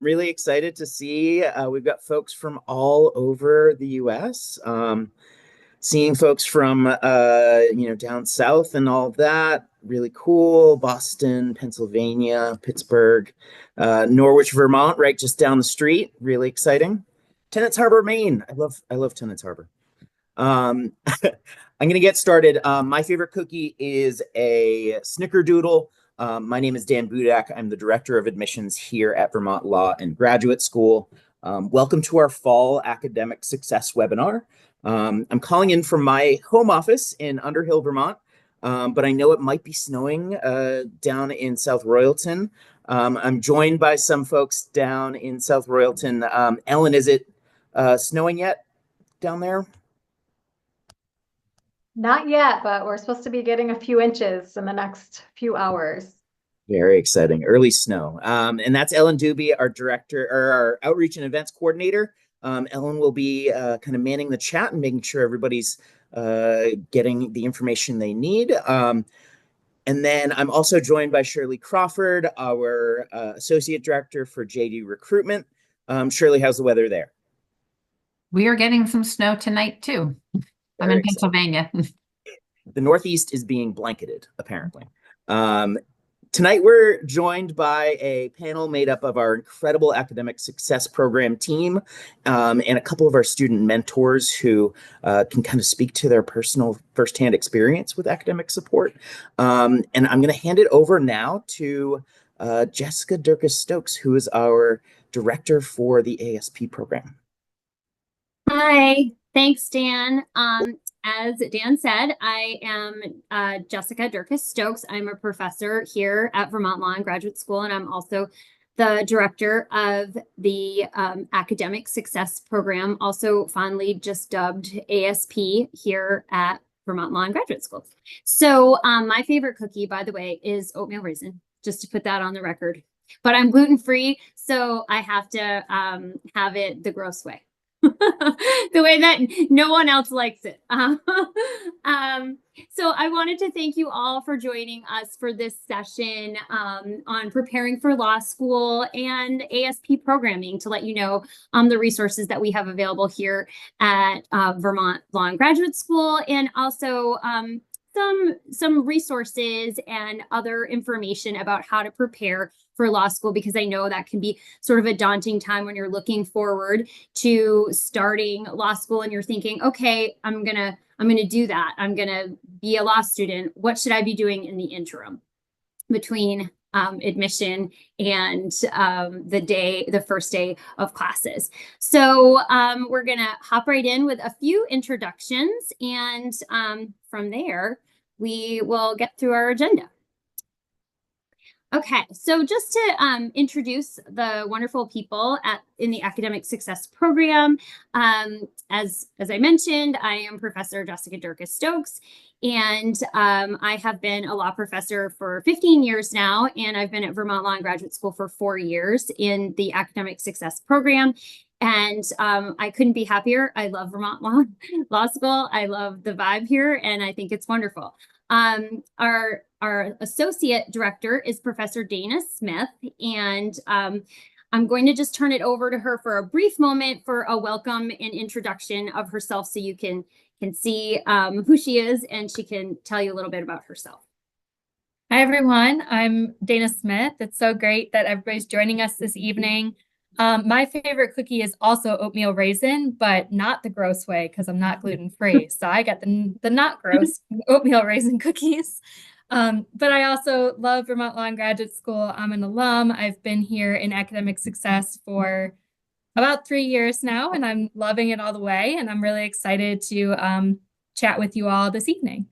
Really excited to see. We've got folks from all over the U.S. Seeing folks from down south and all of that. Really cool. Boston, Pennsylvania, Pittsburgh, Norwich, Vermont, right just down the street. Really exciting. Tennants Harbor, Maine. I love Tennants Harbor. I'm gonna get started. My favorite cookie is a snickerdoodle. My name is Dan Budak. I'm the Director of Admissions here at Vermont Law and Graduate School. Welcome to our Fall Academic Success webinar. I'm calling in from my home office in Underhill, Vermont, but I know it might be snowing down in South Royalton. I'm joined by some folks down in South Royalton. Ellen, is it snowing yet down there? Not yet, but we're supposed to be getting a few inches in the next few hours. Very exciting. Early snow. And that's Ellen Doobie, our director or our outreach and events coordinator. Ellen will be kind of manning the chat and making sure everybody's getting the information they need. And then I'm also joined by Shirley Crawford, our associate director for JD Recruitment. Shirley, how's the weather there? We are getting some snow tonight too. I'm in Pennsylvania. The Northeast is being blanketed, apparently. Tonight, we're joined by a panel made up of our incredible academic success program team and a couple of our student mentors who can kind of speak to their personal firsthand experience with academic support. And I'm going to hand it over now to Jessica Durkis-Stokes, who is our director for the ASP program. Hi, thanks, Dan. As Dan said, I am Jessica Durkis-Stokes. I'm a professor here at Vermont Law and Graduate School, and I'm also the director of the Academic Success Program, also fondly just dubbed ASP here at Vermont Law and Graduate School. So my favorite cookie, by the way, is oatmeal raisin, just to put that on the record. But I'm gluten-free, so I have to have it the gross way. The way that no one else likes it. So I wanted to thank you all for joining us for this session on preparing for law school and ASP programming, to let you know the resources that we have available here at Vermont Law and Graduate School, and also some resources and other information about how to prepare for law school, because I know that can be sort of a daunting time when you're looking forward to starting law school and you're thinking, okay, I'm gonna do that. I'm gonna be a law student. What should I be doing in the interim between admission and the first day of classes? So we're gonna hop right in with a few introductions, and from there we will get through our agenda. Okay, so just to introduce the wonderful people in the Academic Success Program, as I mentioned, I am Professor Jessica Durkis-Stokes, and I have been a law professor for 15 years now, and I've been at Vermont Law and Graduate School for 4 years in the Academic Success Program. And I couldn't be happier. I love Vermont Law School. I love the vibe here, and I think it's wonderful. Our associate director is Professor Dana Smith, and I'm going to just turn it over to her for a brief moment for a welcome and introduction of herself, so you can see who she is, and she can tell you a little bit about herself. Hi, everyone. I'm Dana Smith. It's so great that everybody's joining us this evening. My favorite cookie is also oatmeal raisin, but not the gross way, because I'm not gluten-free. So I got the not gross oatmeal raisin cookies. But I also love Vermont Law and Graduate School. I'm an alum. I've been here in academic success for about 3 years now, and I'm loving it all the way. And I'm really excited to chat with you all this evening.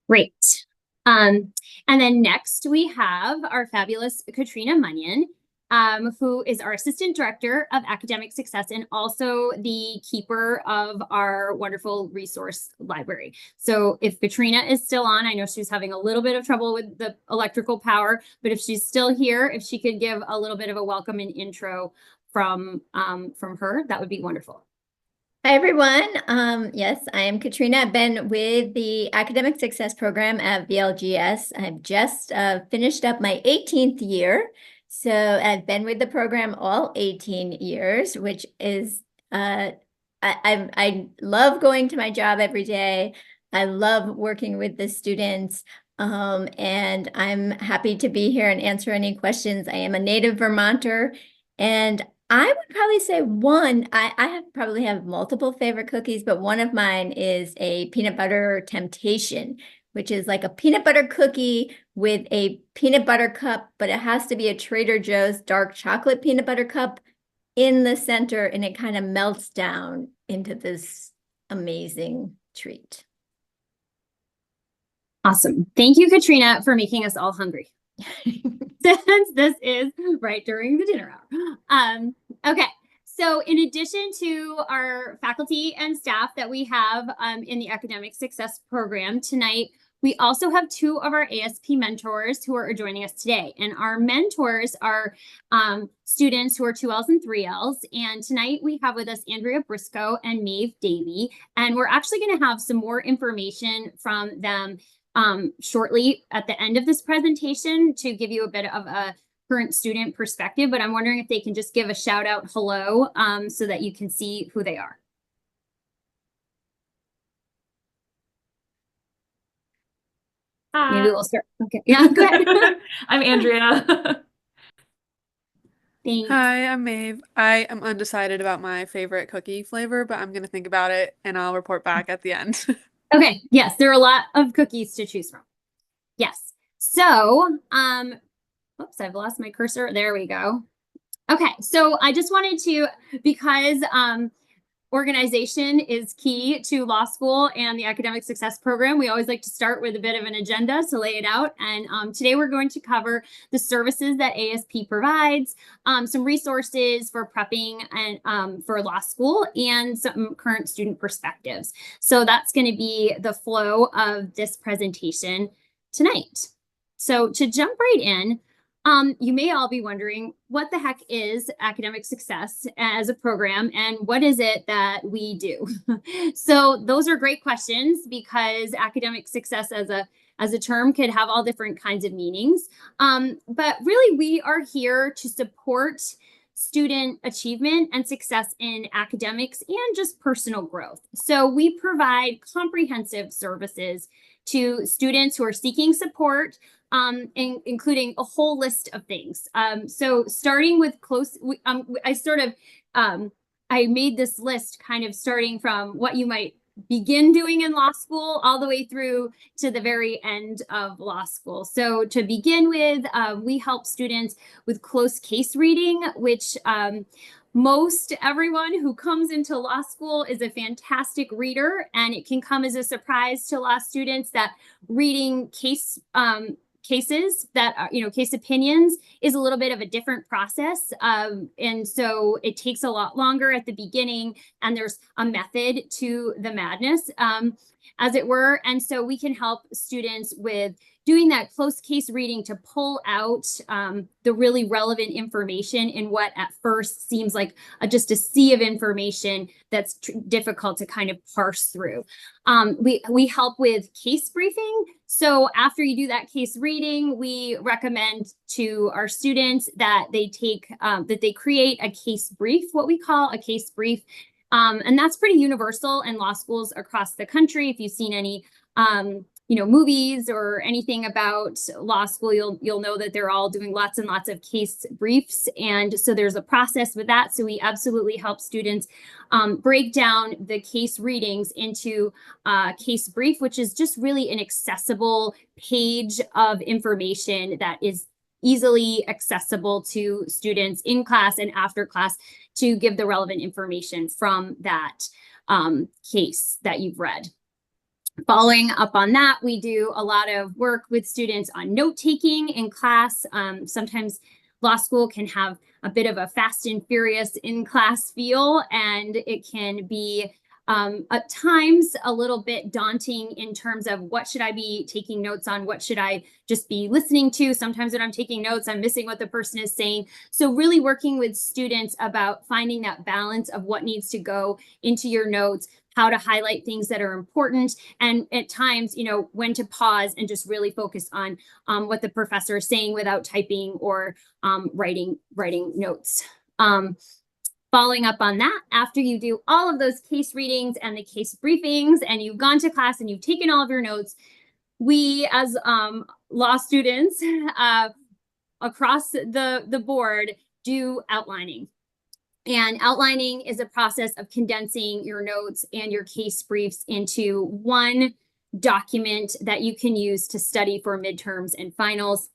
Great. And then next we have our fabulous Katrina Munyon, who is our Assistant Director of Academic Success and also the keeper of our wonderful resource library. So if Katrina is still on, I know she's having a little bit of trouble with the electrical power, but if she's still here, if she could give a little bit of a welcome and intro from her, that would be wonderful. Hi, everyone. Yes, I am Katrina. I've been with the Academic Success Program at VLGS. I've just finished up my 18th year. So I've been with the program all 18 years, which is, I love going to my job every day. I love working with the students. And I'm happy to be here and answer any questions. I am a native Vermonter, and I would probably say probably have multiple favorite cookies, but one of mine is a peanut butter temptation, which is like a peanut butter cookie with a peanut butter cup, but it has to be a Trader Joe's dark chocolate peanut butter cup in the center, and it kind of melts down into this amazing treat. Awesome. Thank you, Katrina, for making us all hungry. Since this is right during the dinner hour. Okay. So in addition to our faculty and staff that we have in the Academic Success Program tonight, we also have two of our ASP mentors who are joining us today. And our mentors are students who are 2Ls and 3Ls. And tonight we have with us Andrea Briscoe and Maeve Davey. And we're actually going to have some more information from them shortly at the end of this presentation to give you a bit of a current student perspective, but I'm wondering if they can just give a shout out hello so that you can see who they are. Maybe we'll start. Okay. Yeah, go ahead. I'm Andrea. Thanks. Hi, I'm Maeve. I am undecided about my favorite cookie flavor, but I'm going to think about it and I'll report back at the end. Okay. Yes, there are a lot of cookies to choose from. Yes. So, oops, I've lost my cursor. There we go. Okay. So I just wanted to, because organization is key to law school and the Academic Success Program, we always like to start with a bit of an agenda to lay it out. And today we're going to cover the services that ASP provides, some resources for prepping and for law school, and some current student perspectives. So that's going to be the flow of this presentation tonight. So to jump right in, you may all be wondering, what the heck is academic success as a program, and what is it that we do? So those are great questions, because academic success as a term could have all different kinds of meanings. But really, we are here to support student achievement and success in academics and just personal growth. So we provide comprehensive services to students who are seeking support, including a whole list of things. So starting with I made this list kind of starting from what you might begin doing in law school all the way through to the very end of law school. So to begin with, we help students with close case reading, which most everyone who comes into law school is a fantastic reader, and it can come as a surprise to law students that reading cases that are, case opinions is a little bit of a different process. And so it takes a lot longer at the beginning, and there's a method to the madness, as it were. And so we can help students with doing that close case reading to pull out the really relevant information in what at first seems like just a sea of information that's difficult to kind of parse through. We help with case briefing. So after you do that case reading, we recommend to our students that they create a case brief, what we call a case brief. And that's pretty universal in law schools across the country. If you've seen any movies or anything about law school, you'll know that they're all doing lots and lots of case briefs. And so there's a process with that. So we absolutely help students break down the case readings into a case brief, which is just really an accessible page of information that is easily accessible to students in class and after class to give the relevant information from that case that you've read. Following up on that, we do a lot of work with students on note-taking in class. Sometimes law school can have a bit of a fast and furious in-class feel, and it can be at times a little bit daunting in terms of what should I be taking notes on, what should I just be listening to. Sometimes when I'm taking notes, I'm missing what the person is saying. So really working with students about finding that balance of what needs to go into your notes, how to highlight things that are important, and at times, you know, when to pause and just really focus on what the professor is saying without typing or writing notes. Following up on that, after you do all of those case readings and the case briefings, and you've gone to class and you've taken all of your notes, we as law students across the board do outlining. And outlining is a process of condensing your notes and your case briefs into one document that you can use to study for midterms and finals.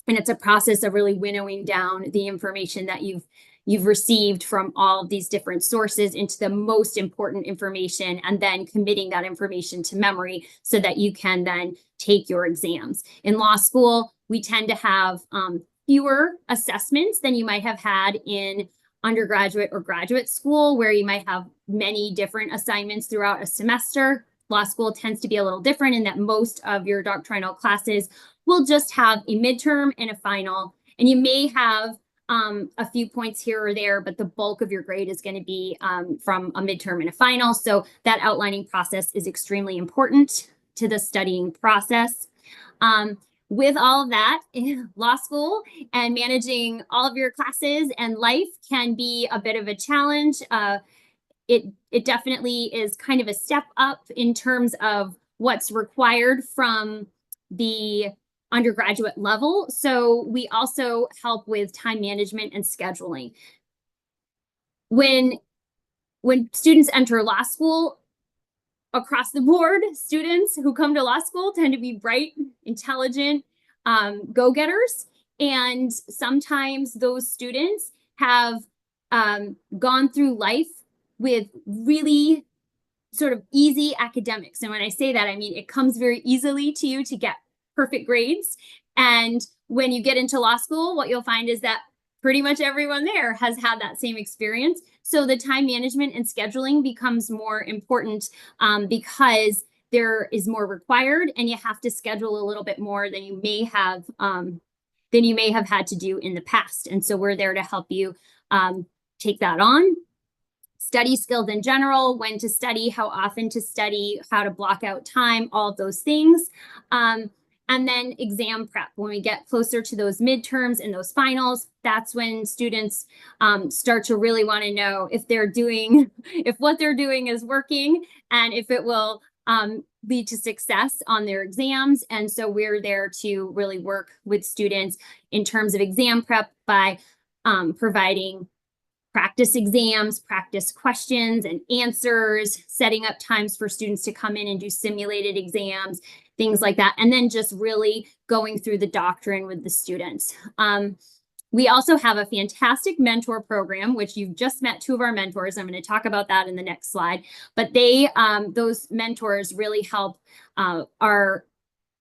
And it's a process of really winnowing down the information that you've received from all of these different sources into the most important information, and then committing that information to memory so that you can then take your exams. In law school, we tend to have fewer assessments than you might have had in undergraduate or graduate school, where you might have many different assignments throughout a semester. Law school tends to be a little different in that most of your doctrinal classes will just have a midterm and a final, and you may have a few points here or there, but the bulk of your grade is going to be from a midterm and a final. So that outlining process is extremely important to the studying process. With all of that, law school and managing all of your classes and life can be a bit of a challenge. It definitely is kind of a step up in terms of what's required from the undergraduate level. So we also help with time management and scheduling. When students enter law school, across the board, students who come to law school tend to be bright, intelligent, go-getters. And sometimes those students have gone through life with really sort of easy academics. And when I say that, I mean, it comes very easily to you to get perfect grades. And when you get into law school, what you'll find is that pretty much everyone there has had that same experience. So the time management and scheduling becomes more important because there is more required, and you have to schedule a little bit more than you may have had to do in the past. And so we're there to help you take that on. Study skills in general, when to study, how often to study, how to block out time, all of those things. And then exam prep. When we get closer to those midterms and those finals, that's when students start to really want to know if what they're doing is working, and if it will lead to success on their exams. And so we're there to really work with students in terms of exam prep by providing practice exams, practice questions and answers, setting up times for students to come in and do simulated exams, things like that. And then just really going through the doctrine with the students. We also have a fantastic mentor program, which you've just met two of our mentors. I'm going to talk about that in the next slide. But those mentors really help our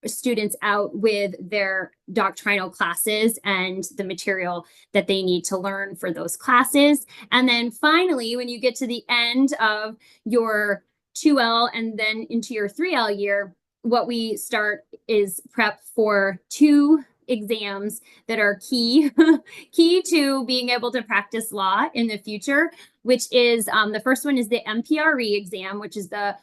students out with their doctrinal classes and the material that they need to learn for those classes. And then finally, when you get to the end of your 2L and then into your 3L year, what we start is prep for 2 exams that are key to being able to practice law in the future, which is the first one is the MPRE exam, which is the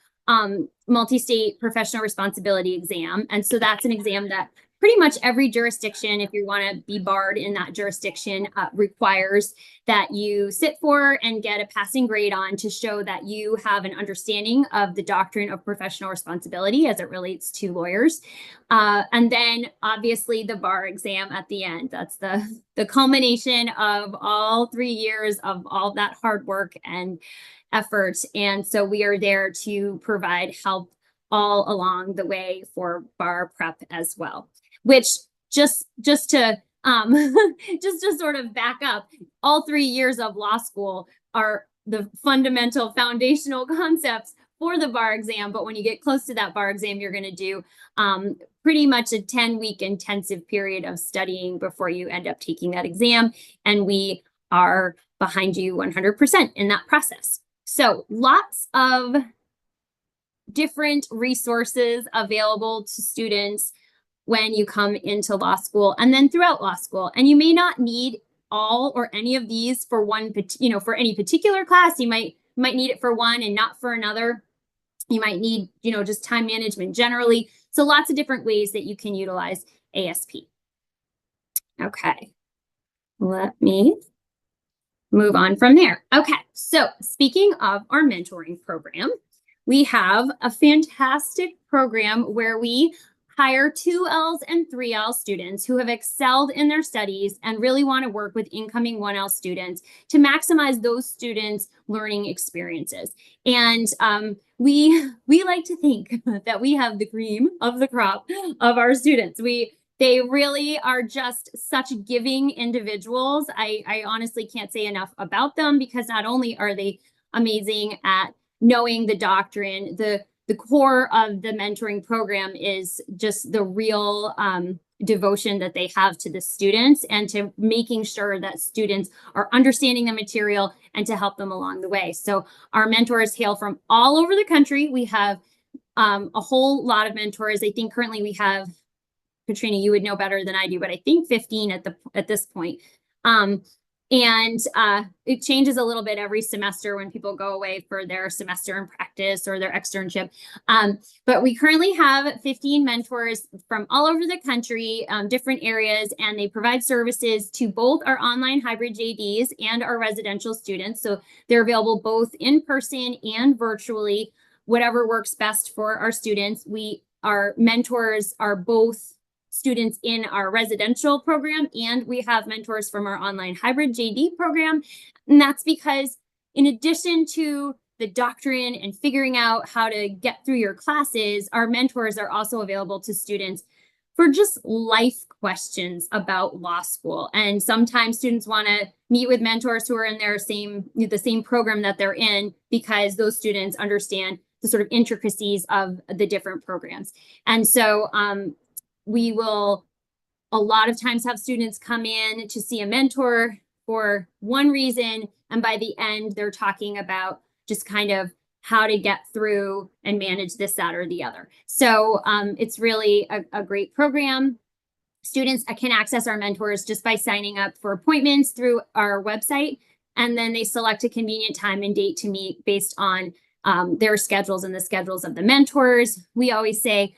multi-state professional responsibility exam. And so that's an exam that pretty much every jurisdiction, if you want to be barred in that jurisdiction, requires that you sit for and get a passing grade on to show that you have an understanding of the doctrine of professional responsibility as it relates to lawyers. And then obviously the bar exam at the end. That's the culmination of all 3 years of all that hard work and effort. And so we are there to provide help all along the way for bar prep as well, which just to sort of back up, all 3 years of law school are the fundamental foundational concepts for the bar exam. But when you get close to that bar exam, you're going to do pretty much a 10-week intensive period of studying before you end up taking that exam. And we are behind you 100% in that process. So lots of different resources available to students when you come into law school and then throughout law school. And you may not need all or any of these for for any particular class. You might might need it for one and not for another. You might need, just time management generally. So lots of different ways that you can utilize ASP. Okay, let me move on from there. Okay, so speaking of our mentoring program, we have a fantastic program where we hire 2Ls and 3L students who have excelled in their studies and really want to work with incoming 1L students to maximize those students' learning experiences. And we like to think that we have the cream of the crop of our students. They really are just such giving individuals. I honestly can't say enough about them, because not only are they amazing at knowing the doctrine, the core of the mentoring program is just the real devotion that they have to the students and to making sure that students are understanding the material and to help them along the way. So our mentors hail from all over the country. We have a whole lot of mentors. I think currently we have, Katrina, you would know better than I do, but I think 15 at this point. And it changes a little bit every semester when people go away for their semester in practice or their externship. But we currently have 15 mentors from all over the country, different areas, and they provide services to both our online hybrid JDs and our residential students. So they're available both in person and virtually, whatever works best for our students. Our mentors are both students in our residential program, and we have mentors from our online hybrid JD program. And that's because in addition to the doctrine and figuring out how to get through your classes, our mentors are also available to students for just life questions about law school. And sometimes students want to meet with mentors who are in the same program that they're in, because those students understand the sort of intricacies of the different programs. And so we will a lot of times have students come in to see a mentor for one reason, and by the end, they're talking about just kind of how to get through and manage this, that, or the other. So it's really a great program. Students can access our mentors just by signing up for appointments through our website, and then they select a convenient time and date to meet based on their schedules and the schedules of the mentors. We always say,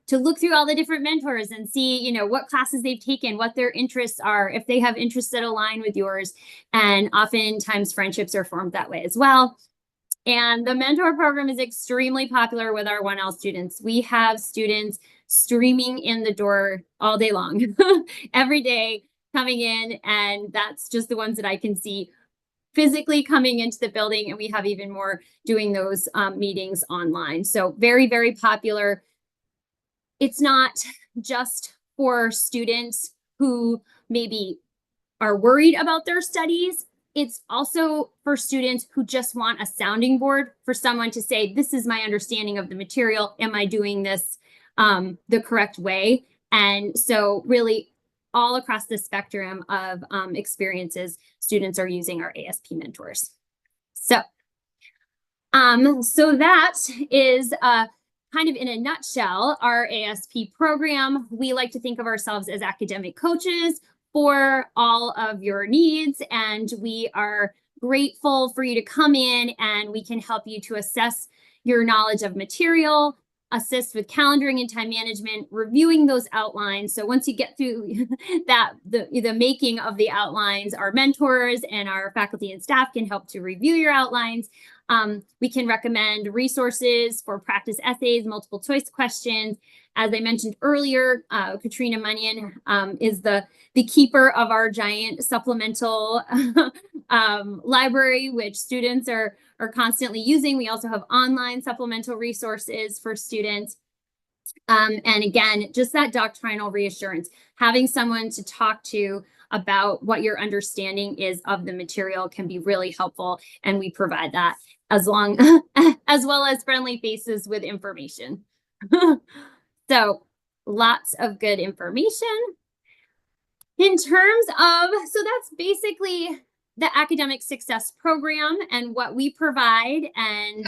to look through all the different mentors and see, what classes they've taken, what their interests are, if they have interests that align with yours. And oftentimes friendships are formed that way as well. And the mentor program is extremely popular with our 1L students. We have students streaming in the door all day long, every day coming in. And that's just the ones that I can see physically coming into the building. And we have even more doing those meetings online. So very, very popular. It's not just for students who maybe are worried about their studies. It's also for students who just want a sounding board for someone to say, this is my understanding of the material. Am I doing this the correct way? And so really all across the spectrum of experiences, students are using our ASP mentors. So that is kind of in a nutshell, our ASP program. We like to think of ourselves as academic coaches for all of your needs, and we are grateful for you to come in, and we can help you to assess your knowledge of material, assist with calendaring and time management, reviewing those outlines. So once you get through that, the making of the outlines, our mentors and our faculty and staff can help to review your outlines. We can recommend resources for practice essays, multiple choice questions. As I mentioned earlier, Katrina Munyon is the keeper of our giant supplemental library, which students are constantly using. We also have online supplemental resources for students. And again, just that doctrinal reassurance, having someone to talk to about what your understanding is of the material can be really helpful. And we provide that as well as friendly faces with information. So lots of good information. In terms of, so that's basically the academic success program and what we provide. And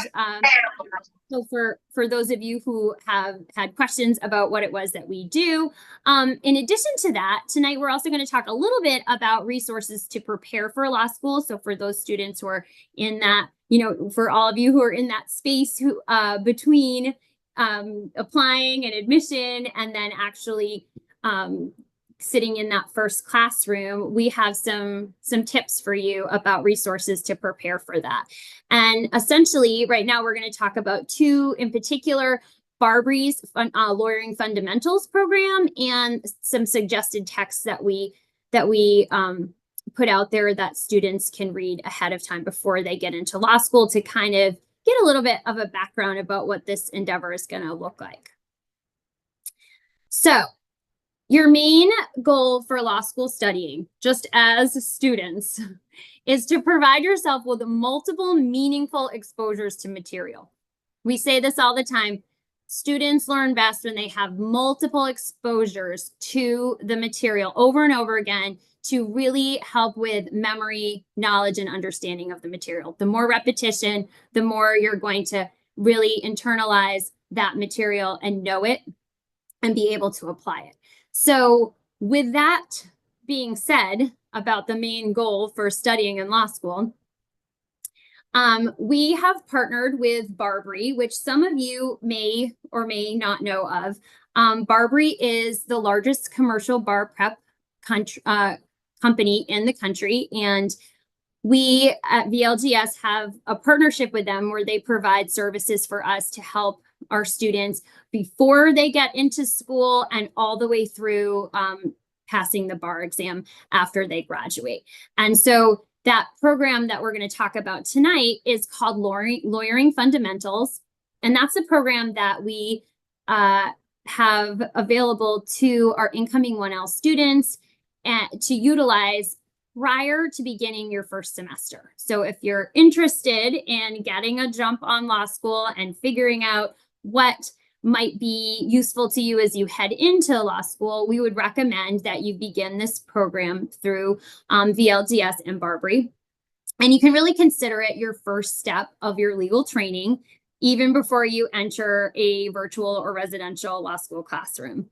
so for those of you who have had questions about what it was that we do, in addition to that, tonight we're also going to talk a little bit about resources to prepare for law school. So for those students who are in that for all of you who are in that space who between applying and admission and then actually sitting in that first classroom, we have some tips for you about resources to prepare for that. And essentially, right now, we're going to talk about two in particular, Barbry's Lawyering Fundamentals program and some suggested texts that we put out there that students can read ahead of time before they get into law school to kind of get a little bit of a background about what this endeavor is going to look like. So, your main goal for law school studying, just as students, is to provide yourself with multiple meaningful exposures to material. We say this all the time. Students learn best when they have multiple exposures to the material over and over again to really help with memory, knowledge, and understanding of the material. The more repetition, the more you're going to really internalize that material and know it and be able to apply it. So with that being said about the main goal for studying in law school, we have partnered with Barbry, which some of you may or may not know of. Barbry is the largest commercial bar prep company in the country, and we at VLGS have a partnership with them where they provide services for us to help our students before they get into school and all the way through passing the bar exam after they graduate. And so that program that we're going to talk about tonight is called Lawyering Fundamentals. And that's a program that we have available to our incoming 1L students to utilize prior to beginning your first semester. So if you're interested in getting a jump on law school and figuring out what might be useful to you as you head into law school, we would recommend that you begin this program through VLGS and Barbry. And you can really consider it your first step of your legal training, even before you enter a virtual or residential law school classroom.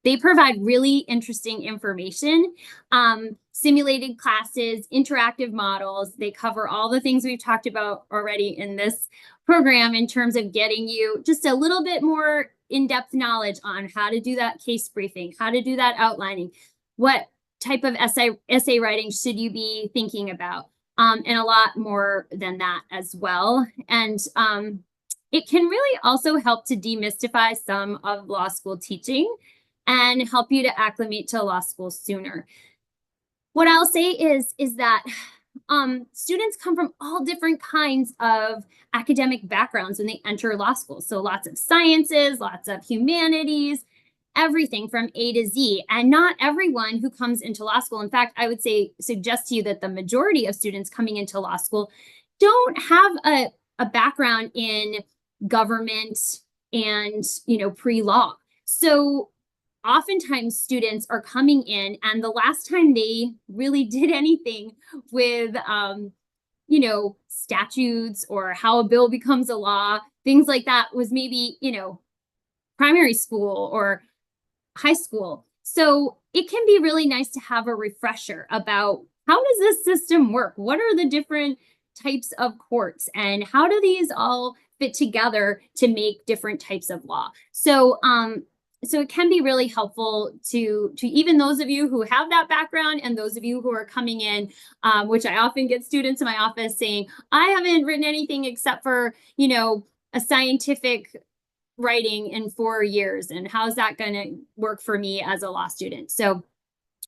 They provide really interesting information, simulated classes, interactive models. They cover all the things we've talked about already in this program in terms of getting you just a little bit more in-depth knowledge on how to do that case briefing, how to do that outlining, what type of essay writing should you be thinking about, and a lot more than that as well. And it can really also help to demystify some of law school teaching and help you to acclimate to law school sooner. What I'll say is that students come from all different kinds of academic backgrounds when they enter law school. So lots of sciences, lots of humanities, everything from A to Z. And not everyone who comes into law school, in fact, I would suggest to you that the majority of students coming into law school don't have a background in government and, pre-law. So oftentimes students are coming in and the last time they really did anything with, statutes or how a bill becomes a law, things like that was maybe, primary school or high school. So it can be really nice to have a refresher about how does this system work? What are the different types of courts and how do these all fit together to make different types of law? So it can be really helpful to even those of you who have that background and those of you who are coming in, which I often get students in my office saying, I haven't written anything except for, a scientific writing in 4 years. And how's that going to work for me as a law student? So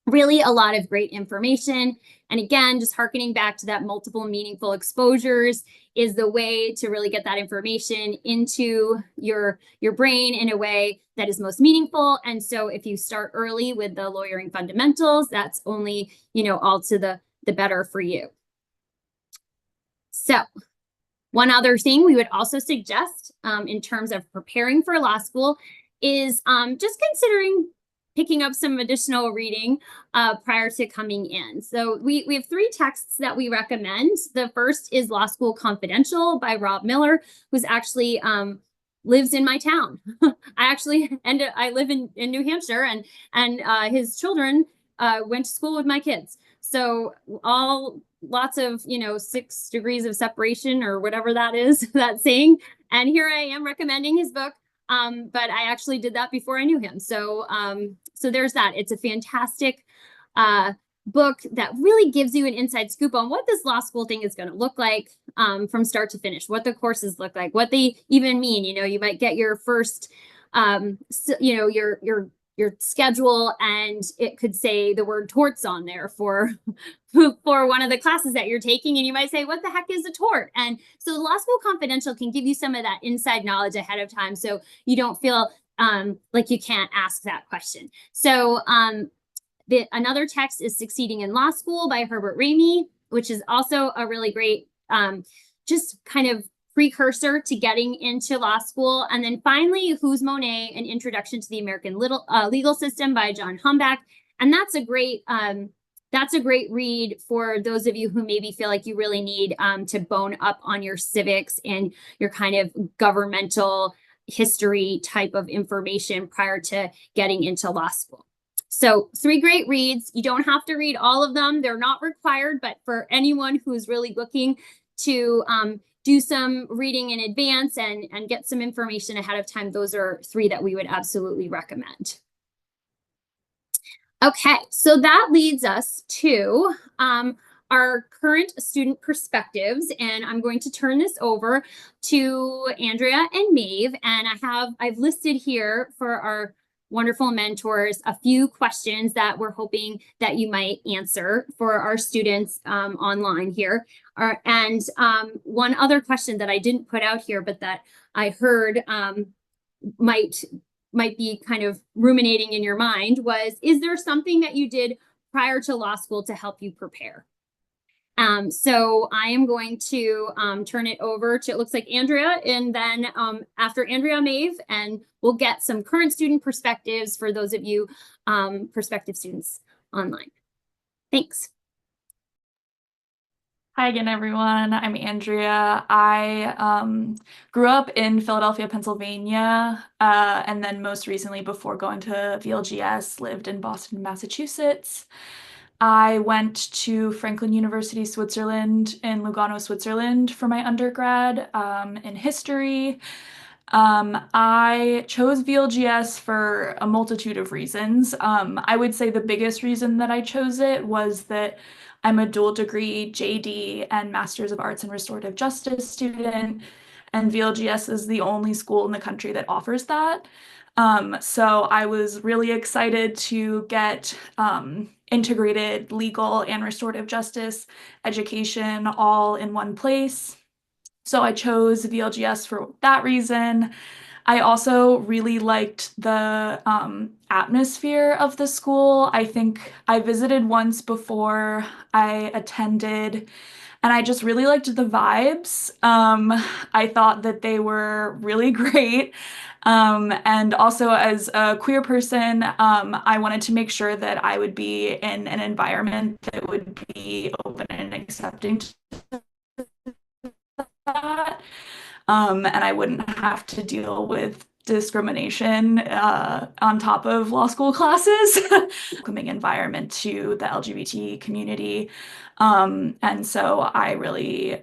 really a lot of great information. And again, just hearkening back to that multiple meaningful exposures is the way to really get that information into your brain in a way that is most meaningful. And so if you start early with the lawyering fundamentals, that's only, all to the better for you. So one other thing we would also suggest in terms of preparing for law school is just considering picking up some additional reading prior to coming in. So we have 3 texts that we recommend. The first is Law School Confidential by Rob Miller, who's actually lives in my town. I live in New Hampshire, and his children went to school with my kids. So lots of, 6 degrees of separation or whatever that is, that saying. And here I am recommending his book. But I actually did that before I knew him. So there's that. It's a fantastic book that really gives you an inside scoop on what this law school thing is going to look like from start to finish, what the courses look like, what they even mean. You might get your first, your schedule, and it could say the word torts on there for for one of the classes that you're taking, and you might say, what the heck is a tort? And so the Law School Confidential can give you some of that inside knowledge ahead of time, so you don't feel like you can't ask that question. So another text is Succeeding in Law School by Herbert Ramey, which is also a really great just kind of precursor to getting into law school. And then finally, Who's Monet? An Introduction to the American Legal System by John Humback. And that's a great read for those of you who maybe feel like you really need to bone up on your civics and your kind of governmental history type of information prior to getting into law school. So 3 great reads. You don't have to read all of them. They're not required, but for anyone who's really looking to do some reading in advance and get some information ahead of time, those are 3 that we would absolutely recommend. Okay, so that leads us to our current student perspectives, and I'm going to turn this over to Andrea and Maeve, and I've listed here for our wonderful mentors a few questions that we're hoping that you might answer for our students online here. And one other question that I didn't put out here, but that I heard might be kind of ruminating in your mind was, is there something that you did prior to law school to help you prepare? So I am going to turn it over to, it looks like Andrea, and then after Andrea, Maeve, and we'll get some current student perspectives for those of you prospective students online. Thanks. Hi again, everyone. I'm Andrea. I grew up in Philadelphia, Pennsylvania, and then most recently, before going to VLGS, lived in Boston, Massachusetts. I went to Franklin University, Switzerland, in Lugano, Switzerland for my undergrad in history. I chose VLGS for a multitude of reasons. I would say the biggest reason that I chose it was that I'm a dual degree JD and Masters of Arts in Restorative Justice student, and VLGS is the only school in the country that offers that. So I was really excited to get integrated legal and restorative justice education all in one place. So I chose VLGS for that reason. I also really liked the atmosphere of the school. I think I visited once before I attended, and I just really liked the vibes. I thought that they were really great. And also, as a queer person, I wanted to make sure that I would be in an environment that would be open and accepting to that. And I wouldn't have to deal with discrimination on top of law school classes. Welcoming environment to the LGBT community. And so I really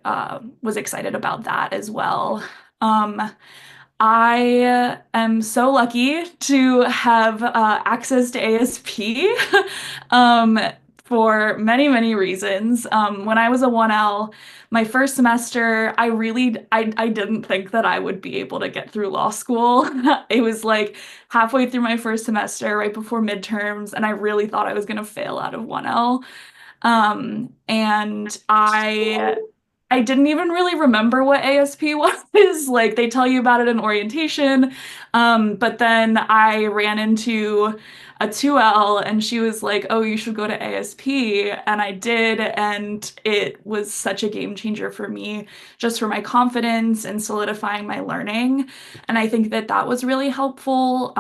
was excited about that as well. I am so lucky to have access to ASP for many, many reasons. When I was a 1L, my first semester, I didn't think that I would be able to get through law school. It was like halfway through my first semester, right before midterms, and I really thought I was going to fail out of 1L. And I didn't even really remember what ASP was. Like, they tell you about it in orientation. But then I ran into a 2L and she was like, oh, you should go to ASP. And I did. And it was such a game changer for me, just for my confidence and solidifying my learning. And I think that that was really helpful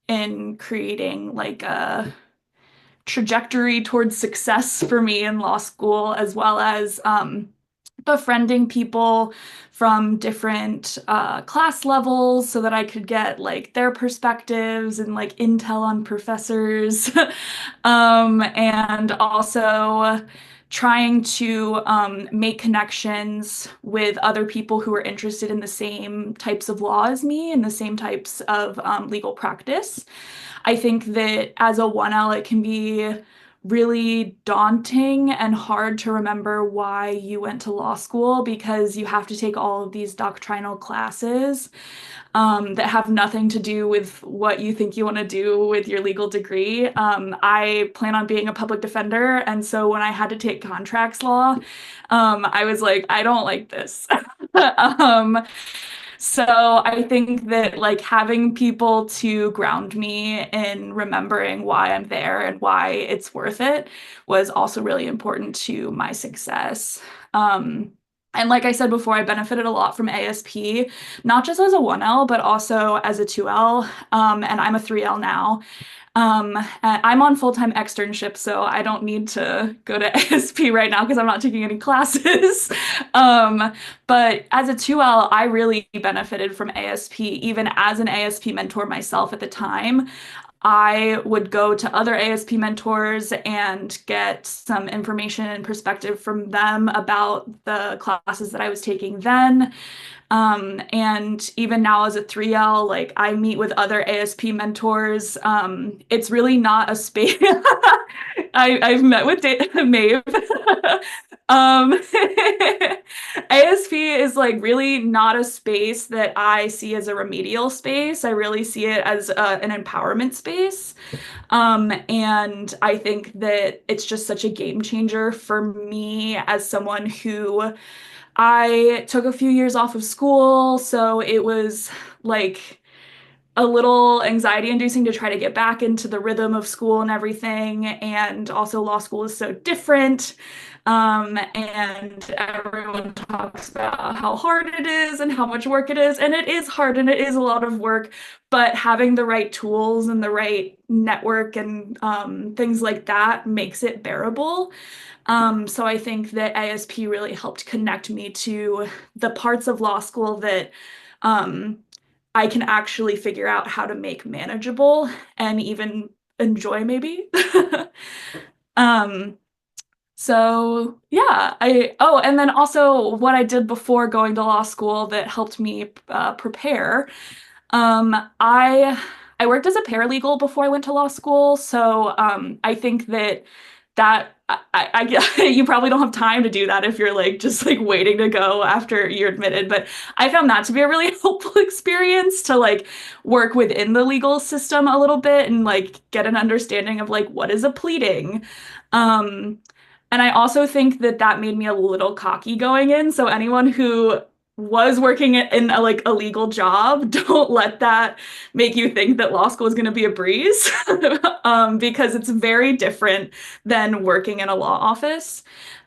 in creating like a trajectory towards success for me in law school, as well as befriending people from different class levels so that I could get like their perspectives and like intel on professors. And also trying to make connections with other people who are interested in the same types of law as me and the same types of legal practice. I think that as a 1L, it can be really daunting and hard to remember why you went to law school because you have to take all of these doctrinal classes that have nothing to do with what you think you want to do with your legal degree. I plan on being a public defender, and so when I had to take contracts law, I was like, I don't like this. um, so I think that like having people to ground me in remembering why I'm there and why it's worth it was also really important to my success. And like I said before, I benefited a lot from ASP, not just as a 1L, but also as a 2L. And I'm a 3L now. And I'm on full-time externship, so I don't need to go to ASP right now because I'm not taking any classes. But as a 2L, I really benefited from ASP, even as an ASP mentor myself at the time. I would go to other ASP mentors and get some information and perspective from them about the classes that I was taking then. And even now as a 3L, like I meet with other ASP mentors. It's really not a space. I've met with Maeve. um, ASP is like really not a space that I see as a remedial space. I really see it as an empowerment space. And I think that it's just such a game changer for me as someone who I took a few years off of school, so it was like a little anxiety inducing to try to get back into the rhythm of school and everything. And also, law school is so different. And everyone talks about how hard it is and how much work it is. And it is hard and it is a lot of work, but having the right tools and the right network and things like that makes it bearable. So I think that ASP really helped connect me to the parts of law school that I can actually figure out how to make manageable and even enjoy maybe. um, so yeah, and then also what I did before going to law school that helped me prepare. Um, I I worked as a paralegal before I went to law school, so I think that you probably don't have time to do that if you're like just like waiting to go after you're admitted, but I found that to be a really helpful experience to like work within the legal system a little bit and like get an understanding of like what is a pleading. Um, and I also think that that made me a little cocky going in. So anyone who was working in a like a legal job, don't let that make you think that law school is going to be a breeze, because it's very different than working in a law office.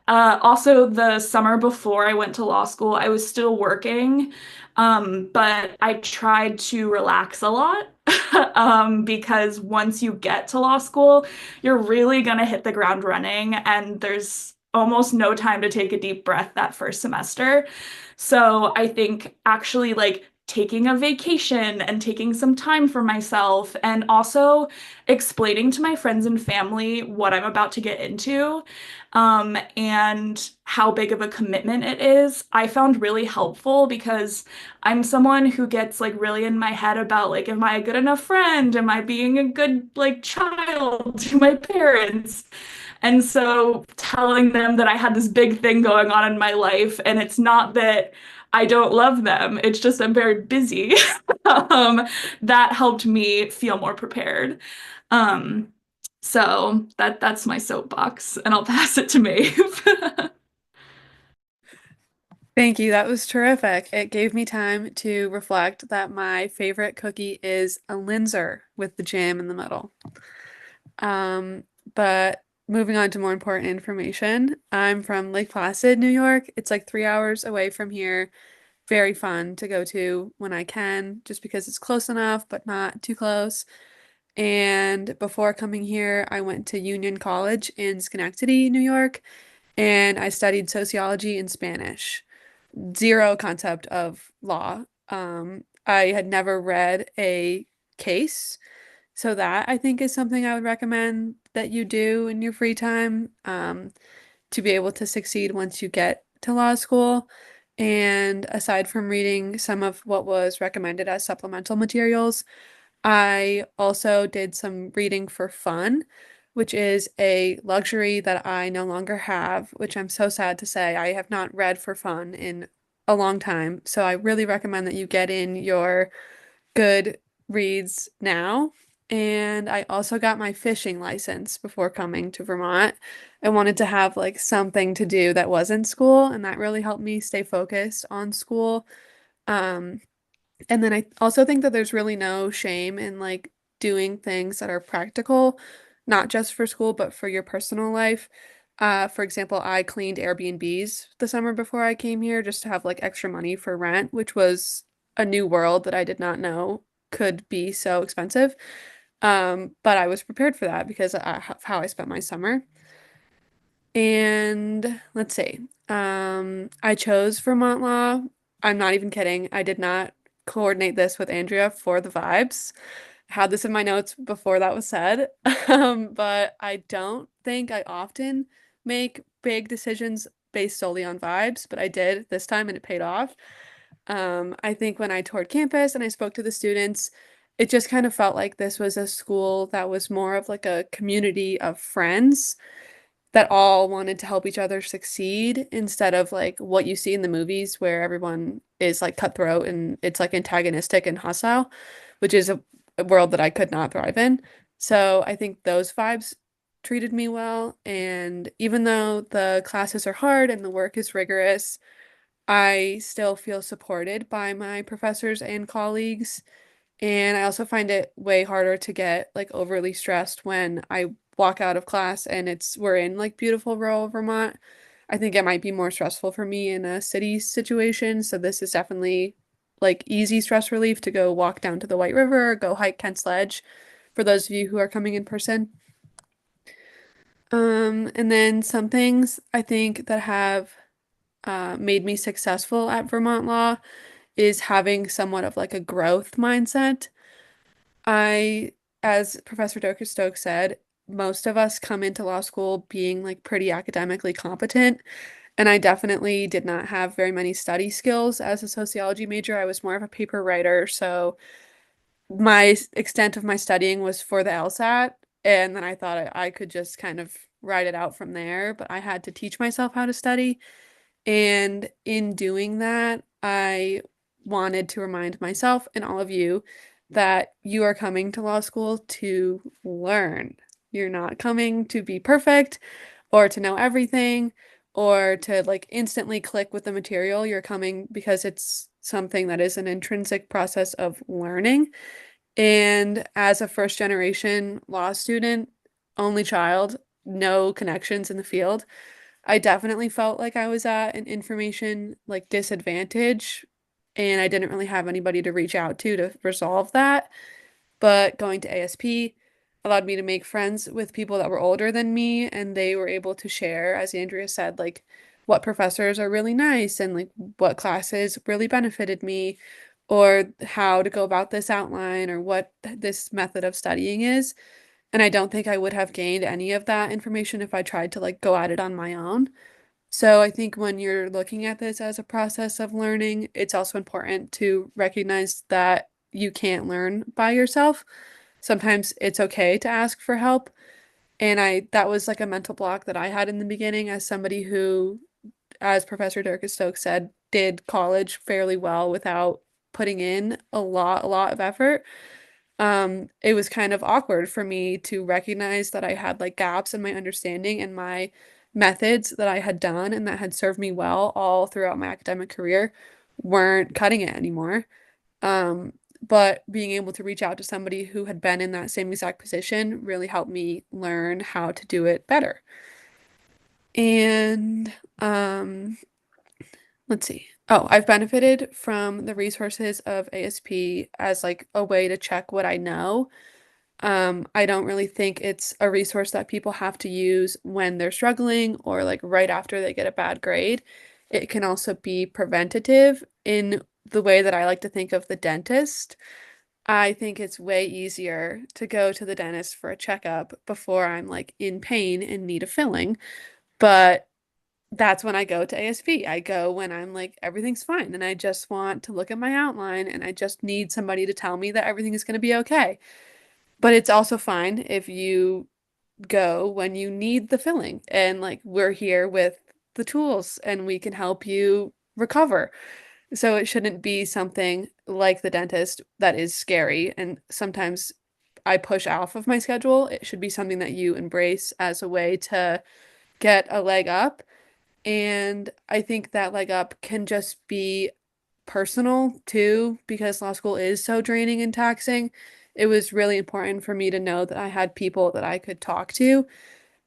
Also, the summer before I went to law school, I was still working, but I tried to relax a lot. Because once you get to law school, you're really going to hit the ground running, and there's almost no time to take a deep breath that first semester. So I think actually like taking a vacation and taking some time for myself and also explaining to my friends and family what I'm about to get into, and how big of a commitment it is, I found really helpful because I'm someone who gets like really in my head about like, am I a good enough friend? Am I being a good like child to my parents? And so telling them that I had this big thing going on in my life, and it's not that I don't love them, it's just I'm very busy. That helped me feel more prepared. Um, so that's my soapbox, and I'll pass it to Maeve. Thank you. That was terrific. It gave me time to reflect that my favorite cookie is a Linzer with the jam in the middle. But moving on to more important information, I'm from Lake Placid, New York. It's like 3 hours away from here. Very fun to go to when I can, just because it's close enough, but not too close. And before coming here, I went to Union College in Schenectady, New York. and I studied sociology and Spanish. Zero concept of law. I had never read a case, so that I think is something I would recommend that you do in your free time, to be able to succeed once you get to law school. And aside from reading some of what was recommended as supplemental materials, I also did some reading for fun, which is a luxury that I no longer have, which I'm so sad to say. I have not read for fun in a long time. So I really recommend that you get in your good reads now. And I also got my fishing license before coming to Vermont. I wanted to have like something to do that wasn't school, and that really helped me stay focused on school. Um, and then I also think that there's really no shame in like doing things that are practical, not just for school, but for your personal life. For example, I cleaned Airbnbs the summer before I came here just to have like extra money for rent, which was a new world that I did not know could be so expensive. But I was prepared for that because of how I spent my summer. And let's see. I chose Vermont Law. I'm not even kidding. I did not coordinate this with Andrea for the vibes. I had this in my notes before that was said. But I don't think I often make big decisions based solely on vibes, but I did this time and it paid off. I think when I toured campus and I spoke to the students, it just kind of felt like this was a school that was more of like a community of friends that all wanted to help each other succeed instead of like what you see in the movies where everyone is like cutthroat and it's like antagonistic and hostile, which is a world that I could not thrive in. So I think those vibes treated me well. And even though the classes are hard and the work is rigorous, I still feel supported by my professors and colleagues. And I also find it way harder to get like overly stressed when I walk out of class and we're in like beautiful rural Vermont. I think it might be more stressful for me in a city situation. So this is definitely like easy stress relief to go walk down to the White River or go hike Kent's Ledge for those of you who are coming in person. And then some things I think that have made me successful at Vermont Law is having somewhat of like a growth mindset. I, as Professor Doka Stokes said, most of us come into law school being like pretty academically competent. And I definitely did not have very many study skills as a sociology major. I was more of a paper writer. So my extent of my studying was for the LSAT. And then I thought I could just kind of write it out from there. But I had to teach myself how to study. And in doing that, I wanted to remind myself and all of you that you are coming to law school to learn. You're not coming to be perfect or to know everything or to like instantly click with the material. You're coming because it's something that is an intrinsic process of learning. And as a first generation law student, only child, no connections in the field, I definitely felt like I was at an information like disadvantage and I didn't really have anybody to reach out to resolve that. But going to ASP allowed me to make friends with people that were older than me and they were able to share, as Andrea said, like what professors are really nice and like what classes really benefited me or how to go about this outline or what this method of studying is. And I don't think I would have gained any of that information if I tried to like go at it on my own. So I think when you're looking at this as a process of learning, it's also important to recognize that you can't learn by yourself. Sometimes it's okay to ask for help. And that was like a mental block that I had in the beginning as somebody who, as Professor Dirk Stokes said, did college fairly well without putting in a lot of effort. It was kind of awkward for me to recognize that I had like gaps in my understanding and my methods that I had done and that had served me well all throughout my academic career weren't cutting it anymore. Um, but being able to reach out to somebody who had been in that same exact position really helped me learn how to do it better. And let's see. Oh, I've benefited from the resources of ASP as like a way to check what I know. I don't really think it's a resource that people have to use when they're struggling or like right after they get a bad grade. It can also be preventative in the way that I like to think of the dentist. I think it's way easier to go to the dentist for a checkup before I'm like in pain and need a filling. But that's when I go to ASP. I go when I'm like, everything's fine and I just want to look at my outline and I just need somebody to tell me that everything is going to be okay. But it's also fine if you go when you need the filling and like we're here with the tools and we can help you recover. So it shouldn't be something like the dentist that is scary and sometimes I push off of my schedule. It should be something that you embrace as a way to get a leg up. And I think that leg up can just be personal too, because law school is so draining and taxing. It was really important for me to know that I had people that I could talk to,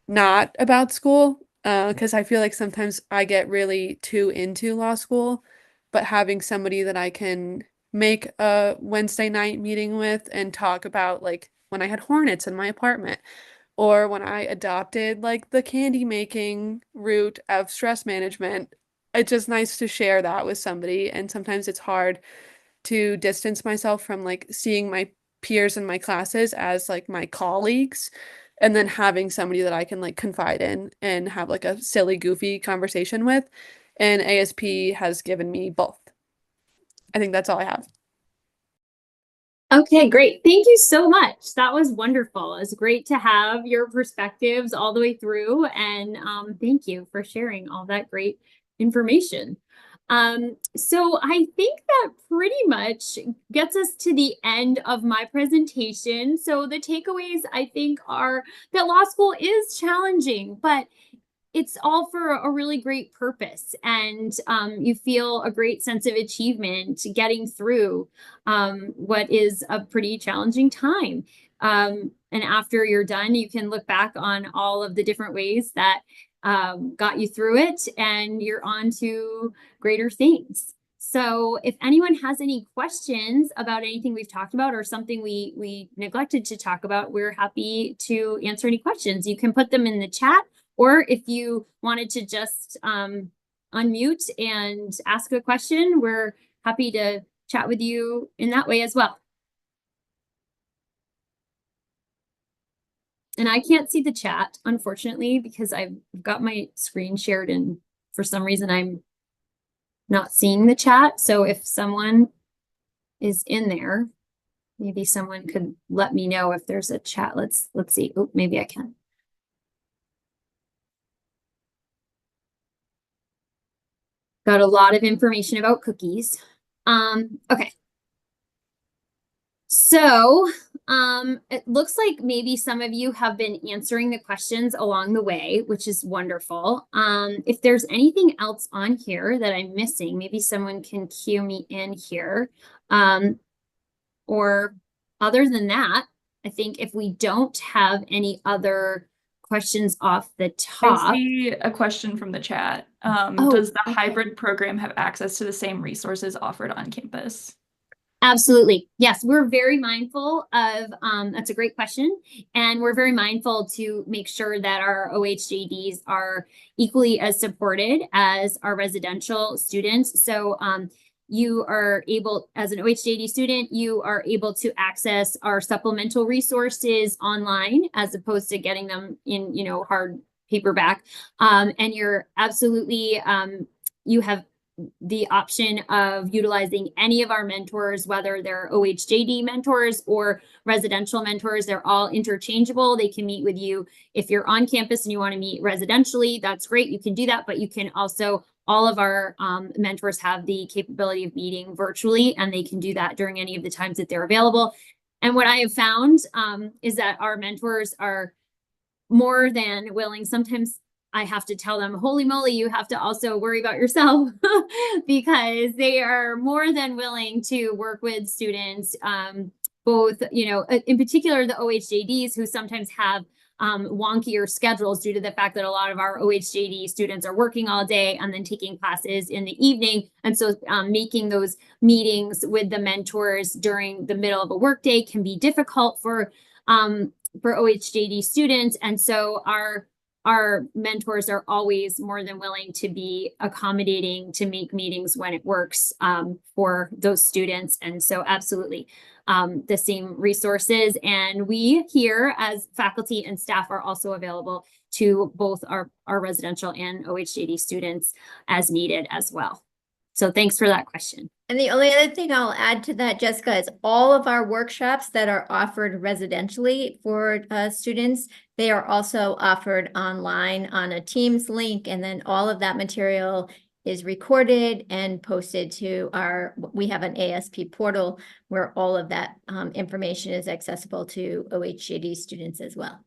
not about school, because I feel like sometimes I get really too into law school, but having somebody that I can make a Wednesday night meeting with and talk about like when I had hornets in my apartment or when I adopted like the candy making route of stress management. It's just nice to share that with somebody. And sometimes it's hard to distance myself from like seeing my peers in my classes as like my colleagues and then having somebody that I can like confide in and have like a silly, goofy conversation with. And ASP has given me both. I think that's all I have. Okay, great. Thank you so much. That was wonderful. It's great to have your perspectives all the way through. And thank you for sharing all that great information. So I think that pretty much gets us to the end of my presentation. So the takeaways I think are that law school is challenging, but it's all for a really great purpose, and you feel a great sense of achievement getting through what is a pretty challenging time. And after you're done, you can look back on all of the different ways that got you through it, and you're on to greater things. So if anyone has any questions about anything we've talked about or something we neglected to talk about, we're happy to answer any questions. You can put them in the chat, or if you wanted to just unmute and ask a question, we're happy to chat with you in that way as well. And I can't see the chat, unfortunately, because I've got my screen shared and for some reason I'm not seeing the chat. So if someone is in there, maybe someone could let me know if there's a chat. Let's see. Oh, maybe I can. Got a lot of information about cookies. Okay. So it looks like maybe some of you have been answering the questions along the way, which is wonderful. If there's anything else on here that I'm missing, maybe someone can cue me in here. Or other than that, I think if we don't have any other questions off the top. I see a question from the chat. Oh, does the okay. hybrid program have access to the same resources offered on campus? Absolutely. Yes, we're very mindful of, that's a great question. And we're very mindful to make sure that our OHJDs are equally as supported as our residential students. So you are able, as an OHJD student, you are able to access our supplemental resources online as opposed to getting them in, hard paperback. And you're absolutely, you have the option of utilizing any of our mentors, whether they're OHJD mentors or residential mentors. They're all interchangeable. They can meet with you if you're on campus and you want to meet residentially. That's great. You can do that, but you can also, all of our mentors have the capability of meeting virtually, and they can do that during any of the times that they're available. And what I have found is that our mentors are more than willing. Sometimes I have to tell them, holy moly, you have to also worry about yourself because they are more than willing to work with students, both, in particular, the OHJDs who sometimes have wonkier schedules due to the fact that a lot of our OHJD students are working all day and then taking classes in the evening. And so making those meetings with the mentors during the middle of a workday can be difficult for for OHJD students. And so our mentors are always more than willing to be accommodating to make meetings when it works for those students. And so absolutely the same resources. And we here as faculty and staff are also available to both our residential and OHJD students as needed as well. So thanks for that question. And the only other thing I'll add to that, Jessica, is all of our workshops that are offered residentially for students, they are also offered online on a Teams link, and then all of that material is recorded and posted to we have an ASP portal where all of that information is accessible to OHJD students as well.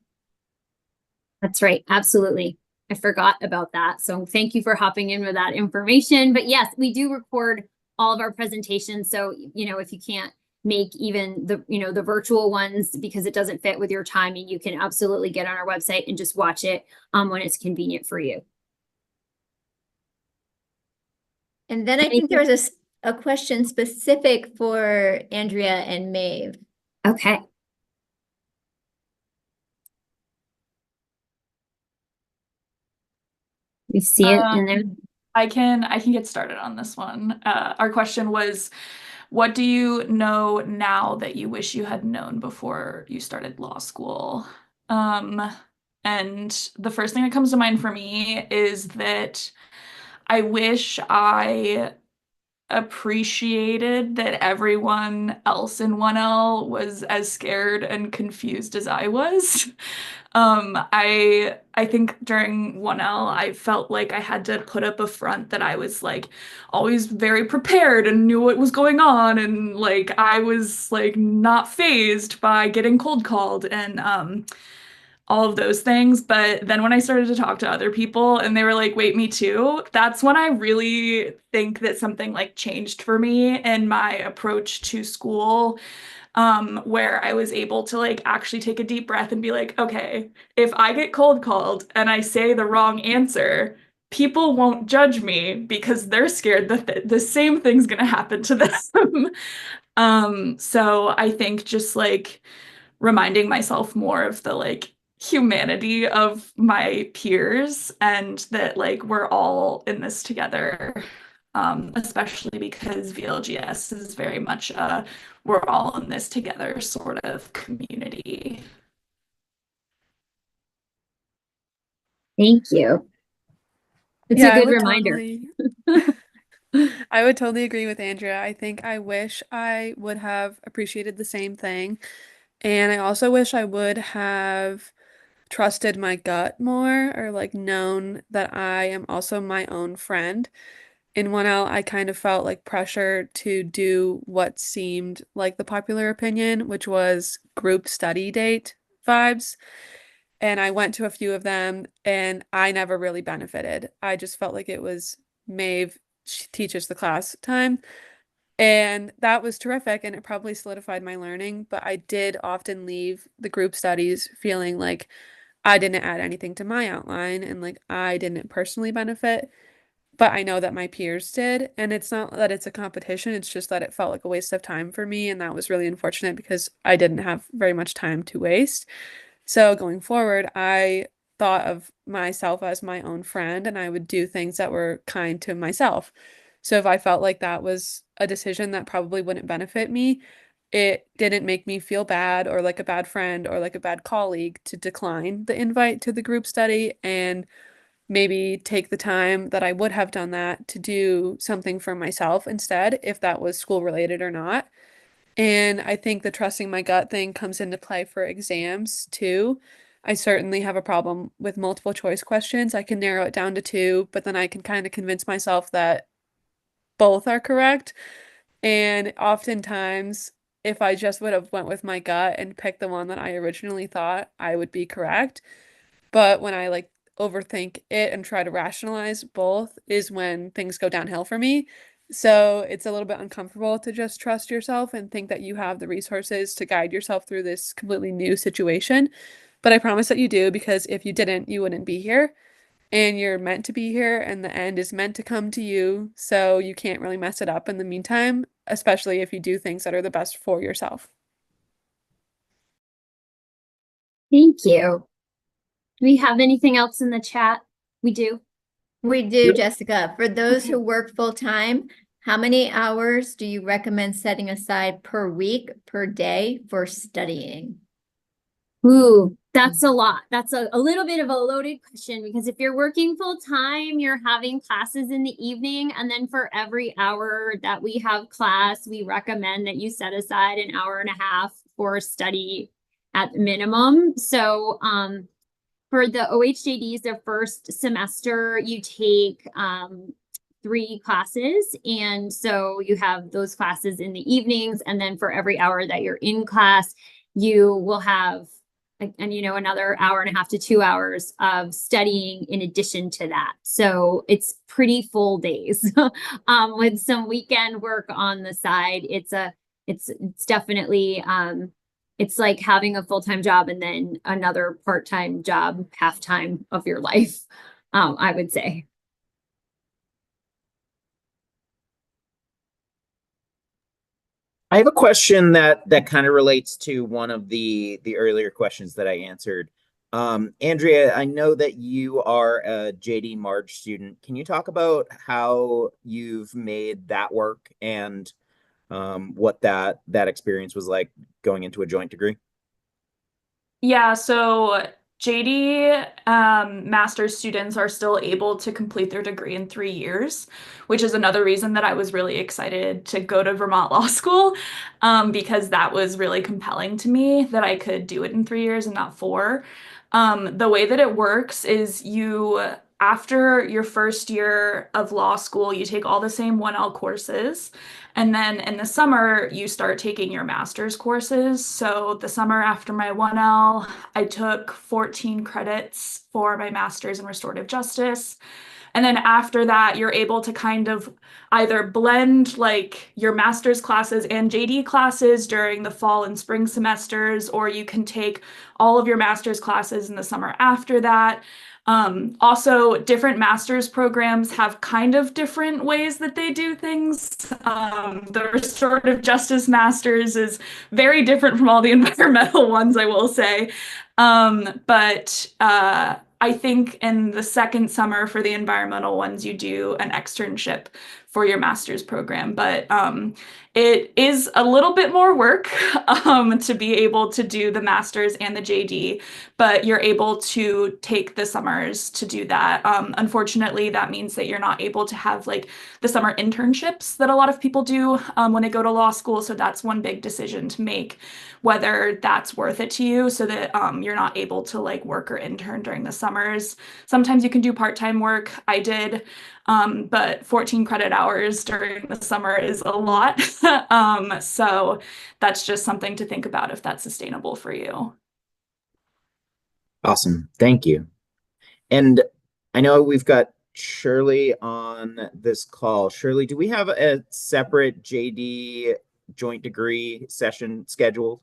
That's right. Absolutely. I forgot about that. So thank you for hopping in with that information. But yes, we do record all of our presentations. So, if you can't make even the virtual ones because it doesn't fit with your timing, you can absolutely get on our website and just watch it when it's convenient for you. And then I think there was a question specific for Andrea and Maeve. Okay. We see it in there. I can get started on this one. Our question was, what do you know now that you wish you had known before you started law school? And the first thing that comes to mind for me is that I wish I appreciated that everyone else in 1L was as scared and confused as I was. I think during 1L I felt like I had to put up a front that I was like always very prepared and knew what was going on, and like I was like not fazed by getting cold called and all of those things. But then when I started to talk to other people and they were like, wait, me too, that's when I really think that something like changed for me in my approach to school, where I was able to like actually take a deep breath and be like, okay, if I get cold called and I say the wrong answer, people won't judge me because they're scared that the same thing's gonna happen to them. So I think just like reminding myself more of the like humanity of my peers and that like we're all in this together, especially because VLGS is very much a we're all in this together sort of community. Thank you. It's a good reminder. I would totally agree with Andrea. I think I wish I would have appreciated the same thing. And I also wish I would have trusted my gut more, or like known that I am also my own friend. In 1L, I kind of felt like pressure to do what seemed like the popular opinion, which was group study date vibes. And I went to a few of them and I never really benefited. I just felt like it was Maeve, she teaches the class time. And that was terrific, and it probably solidified my learning. But I did often leave the group studies feeling like I didn't add anything to my outline and like I didn't personally benefit. But I know that my peers did. And it's not that it's a competition, it's just that it felt like a waste of time for me. And that was really unfortunate because I didn't have very much time to waste. So going forward, I thought of myself as my own friend and I would do things that were kind to myself. So if I felt like that was a decision that probably wouldn't benefit me, it didn't make me feel bad or like a bad friend or like a bad colleague to decline the invite to the group study and maybe take the time that I would have done that to do something for myself instead, if that was school related or not. And I think the trusting my gut thing comes into play for exams too. I certainly have a problem with multiple choice questions. I can narrow it down to two, but then I can kind of convince myself that both are correct. And oftentimes, if I just would have went with my gut and picked the one that I originally thought I would be correct, but when I like overthink it and try to rationalize both is when things go downhill for me. So it's a little bit uncomfortable to just trust yourself and think that you have the resources to guide yourself through this completely new situation. But I promise that you do, because if you didn't, you wouldn't be here. And you're meant to be here, and the end is meant to come to you. So you can't really mess it up in the meantime, especially if you do things that are the best for yourself. Thank you. Do we have anything else in the chat? We do. We do, Yep. Jessica. For those Okay. who work full-time, how many hours do you recommend setting aside per week, per day for studying? Ooh, that's a lot. That's a little bit of a loaded question because if you're working full time, you're having classes in the evening. And then for every hour that we have class, we recommend that you set aside an hour and a half for study at minimum. So, for the OHJDs, their first semester, you take 3 classes. And so you have those classes in the evenings. And then for every hour that you're in class, you will have another hour and a half to 2 hours of studying in addition to that. So it's pretty full days. With some weekend work on the side. It's definitely it's like having a full-time job and then another part-time job, half time of your life, I would say. I have a question that kind of relates to one of the earlier questions that I answered. Andrea, I know that you are a JD Marge student. Can you talk about how you've made that work and what that experience was like going into a joint degree? Yeah, so JD master's students are still able to complete their degree in 3 years, which is another reason that I was really excited to go to Vermont Law School, because that was really compelling to me that I could do it in 3 years and not four. The way that it works is after your first year of law school, you take all the same 1L courses. And then in the summer, you start taking your master's courses. So the summer after my 1L, I took 14 credits for my master's in restorative justice. And then after that, you're able to kind of either blend like your master's classes and JD classes during the fall and spring semesters, or you can take all of your master's classes in the summer after that. Also, different master's programs have kind of different ways that they do things. The restorative justice master's is very different from all the environmental ones, I will say. But I think in the second summer for the environmental ones, you do an externship for your master's program. But it is a little bit more work to be able to do the master's and the JD, but you're able to take the summers to do that. Unfortunately, that means that you're not able to have like the summer internships that a lot of people do when they go to law school. So that's one big decision to make, whether that's worth it to you so that you're not able to like work or intern during the summers. Sometimes you can do part-time work. I did, but 14 credit hours during the summer is a lot. So that's just something to think about if that's sustainable for you. Awesome. Thank you. And I know we've got Shirley on this call. Shirley, do we have a separate JD joint degree session scheduled?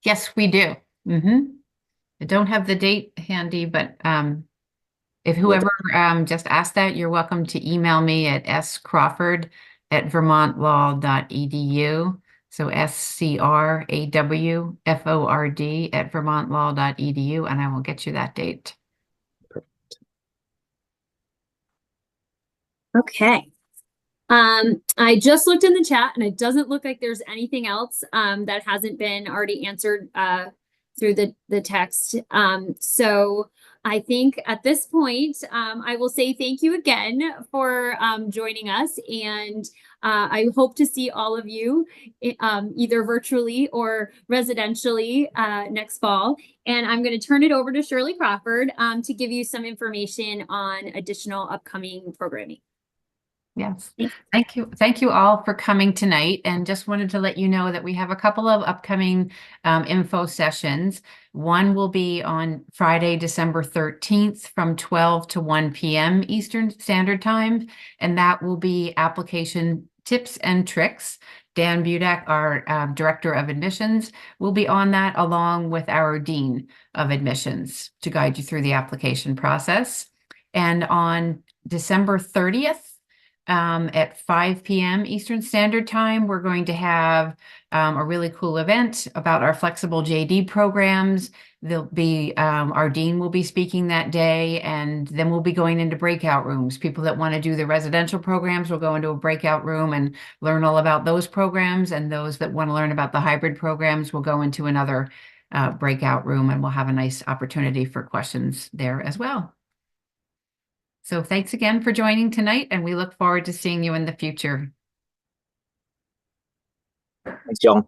Yes, we do. I don't have the date handy, but if whoever just asked that, you're welcome to email me at scrawford@vermontlaw.edu. So scrawford@vermontlaw.edu, and I will get you that date. Okay. I just looked in the chat and it doesn't look like there's anything else that hasn't been already answered through the text. So I think at this point, I will say thank you again for joining us, and I hope to see all of you either virtually or residentially next fall. And I'm going to turn it over to Shirley Crawford to give you some information on additional upcoming programming. Yes. Thank you. Thank you all for coming tonight. And just wanted to let you know that we have a couple of upcoming info sessions. One will be on Friday, December 13th from 12 to 1 p.m. Eastern Standard Time. And that will be application tips and tricks. Dan Budak, our Director of Admissions, will be on that along with our Dean of Admissions to guide you through the application process. And on December 30th, at 5 p.m. Eastern Standard Time. We're going to have a really cool event about our flexible JD programs. There'll be our dean will be speaking that day, and then we'll be going into breakout rooms. People that want to do the residential programs will go into a breakout room and learn all about those programs, and those that want to learn about the hybrid programs will go into another breakout room, and we'll have a nice opportunity for questions there as well. So thanks again for joining tonight, and we look forward to seeing you in the future. Thanks, y'all.